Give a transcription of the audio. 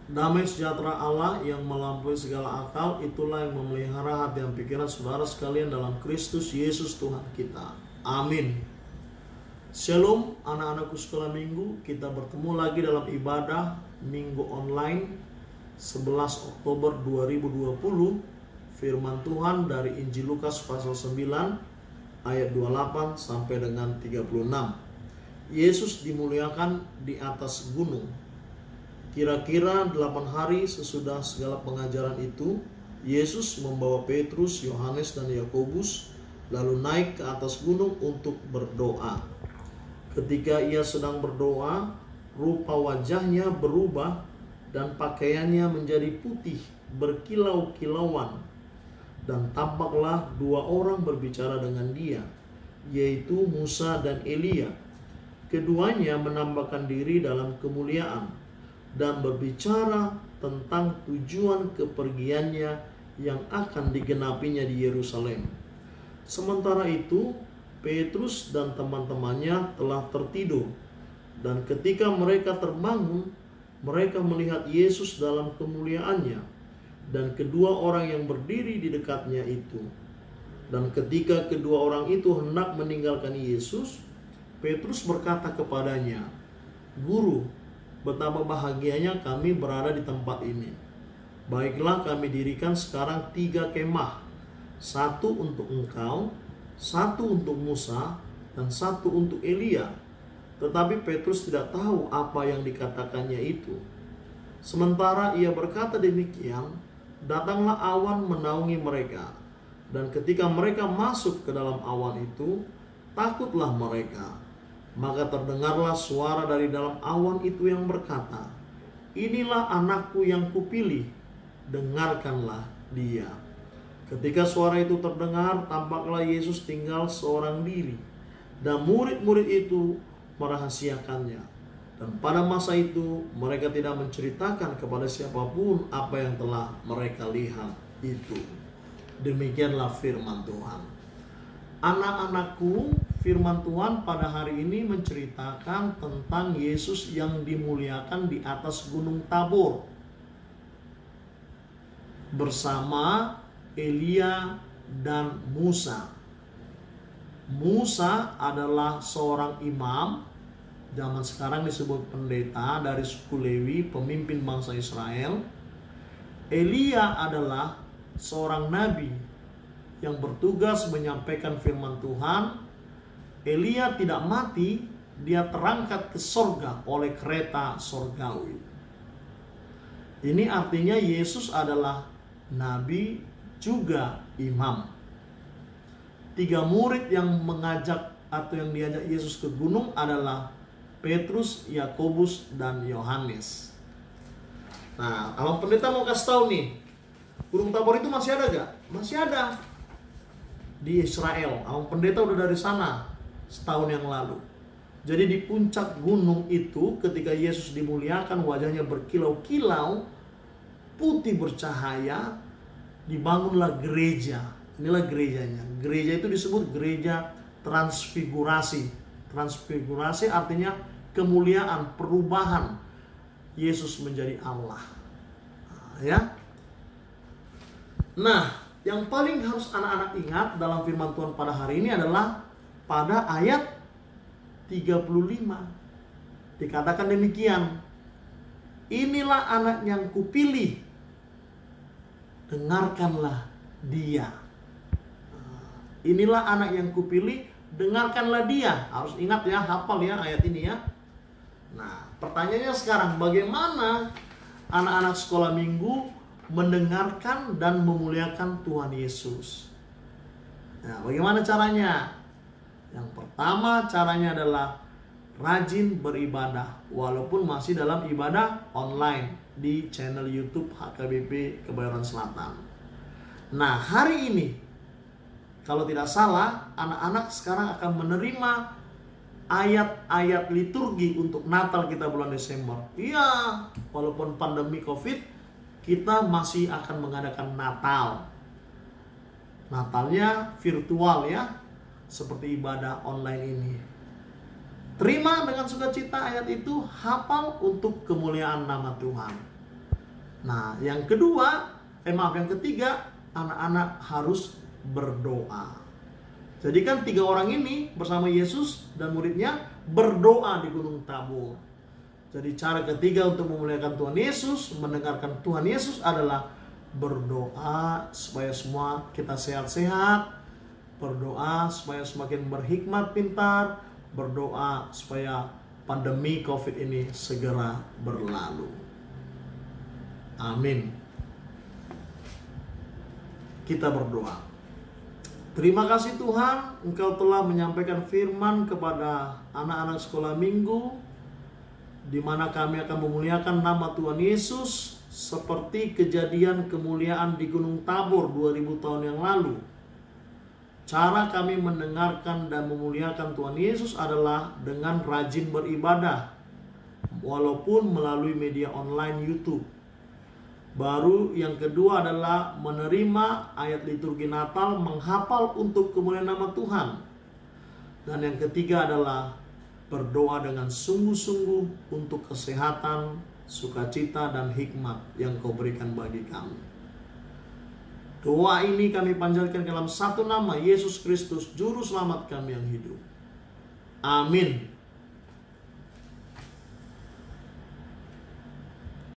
Damai sejahtera Allah yang melampaui segala akal, itulah yang memelihara hati dan pikiran saudara sekalian dalam Kristus Yesus Tuhan kita. Amin. Shalom anak-anakku sekolah minggu. Kita bertemu lagi dalam ibadah minggu online 11 Oktober 2020. Firman Tuhan dari Injil Lukas pasal 9 ayat 28 sampai dengan 36. Yesus dimuliakan di atas gunung. Kira-kira 8 hari sesudah segala pengajaran itu, Yesus membawa Petrus, Yohanes, dan Yakobus lalu naik ke atas gunung untuk berdoa. Ketika ia sedang berdoa, rupa wajahnya berubah dan pakaiannya menjadi putih berkilau-kilauan. Dan tampaklah 2 orang berbicara dengan dia, yaitu Musa dan Elia. Keduanya menampakkan diri dalam kemuliaan dan berbicara tentang tujuan kepergiannya yang akan digenapinya di Yerusalem. Sementara itu, Petrus dan teman-temannya telah tertidur, dan ketika mereka terbangun, mereka melihat Yesus dalam kemuliaannya dan kedua orang yang berdiri di dekatnya itu. Dan ketika kedua orang itu hendak meninggalkan Yesus, Petrus berkata kepadanya, "Guru, betapa bahagianya kami berada di tempat ini. Baiklah, kami dirikan sekarang 3 kemah, 1 untuk engkau, 1 untuk Musa, dan 1 untuk Elia." Tetapi Petrus tidak tahu apa yang dikatakannya itu. Sementara ia berkata demikian, datanglah awan menaungi mereka. Dan ketika mereka masuk ke dalam awan itu, takutlah mereka. Maka terdengarlah suara dari dalam awan itu yang berkata, "Inilah anakku yang kupilih, dengarkanlah dia." Ketika suara itu terdengar, tampaklah Yesus tinggal seorang diri, dan murid-murid itu merahasiakannya. Dan pada masa itu mereka tidak menceritakan kepada siapapun apa yang telah mereka lihat itu. Demikianlah firman Tuhan. Anak-anakku, firman Tuhan pada hari ini menceritakan tentang Yesus yang dimuliakan di atas Gunung Tabor bersama Elia dan Musa. Musa adalah seorang imam, zaman sekarang disebut pendeta dari suku Lewi, pemimpin bangsa Israel. Elia adalah seorang nabi yang bertugas menyampaikan firman Tuhan. Elia tidak mati, dia terangkat ke sorga oleh kereta sorgawi. Ini artinya Yesus adalah nabi juga imam. 3 murid yang mengajak atau yang diajak Yesus ke gunung adalah Petrus, Yakobus, dan Yohanes. Nah, Abang Pendeta mau kasih tahu nih, Gunung Tabor itu masih ada gak? Masih ada di Israel. Abang Pendeta udah dari sana setahun yang lalu. Jadi di puncak gunung itu ketika Yesus dimuliakan, wajahnya berkilau-kilau, putih bercahaya, dibangunlah gereja. Inilah gerejanya. Gereja itu disebut gereja transfigurasi. Transfigurasi artinya kemuliaan, perubahan Yesus menjadi Allah. Nah, yang paling harus anak-anak ingat dalam firman Tuhan pada hari ini adalah pada ayat 35. Dikatakan demikian, "Inilah anak yang kupilih, dengarkanlah dia." Inilah anak yang kupilih, dengarkanlah dia. Harus ingat ya, hafal ya ayat ini ya. Nah, pertanyaannya sekarang, bagaimana anak-anak sekolah minggu mendengarkan dan memuliakan Tuhan Yesus? Nah, bagaimana caranya? Yang pertama caranya adalah rajin beribadah, walaupun masih dalam ibadah online di channel YouTube HKBP Kebayoran Selatan. Nah, hari ini kalau tidak salah, anak-anak sekarang akan menerima ayat-ayat liturgi untuk Natal kita bulan Desember. Iya, walaupun pandemi COVID, kita masih akan mengadakan Natal. Natalnya virtual ya, seperti ibadah online ini. Terima dengan sukacita ayat itu, hafal untuk kemuliaan nama Tuhan. Nah, yang ketiga, anak-anak harus berdoa. Jadi kan 3 orang ini bersama Yesus dan muridnya berdoa di Gunung Tabor. Jadi cara ketiga untuk memuliakan Tuhan Yesus, mendengarkan Tuhan Yesus adalah berdoa supaya semua kita sehat-sehat, berdoa supaya semakin berhikmat pintar, berdoa supaya pandemi COVID ini segera berlalu. Amin. Kita berdoa. Terima kasih Tuhan, Engkau telah menyampaikan firman kepada anak-anak sekolah minggu, di mana kami akan memuliakan nama Tuhan Yesus seperti kejadian kemuliaan di Gunung Tabor 2000 tahun yang lalu. Cara kami mendengarkan dan memuliakan Tuhan Yesus adalah dengan rajin beribadah, walaupun melalui media online YouTube. Baru yang kedua adalah menerima ayat liturgi Natal, menghafal untuk kemuliaan nama Tuhan. Dan yang ketiga adalah berdoa dengan sungguh-sungguh untuk kesehatan, sukacita, dan hikmat yang Kau berikan bagi kami. Doa ini kami panjatkan dalam satu nama, Yesus Kristus, Juru Selamat kami yang hidup. Amin.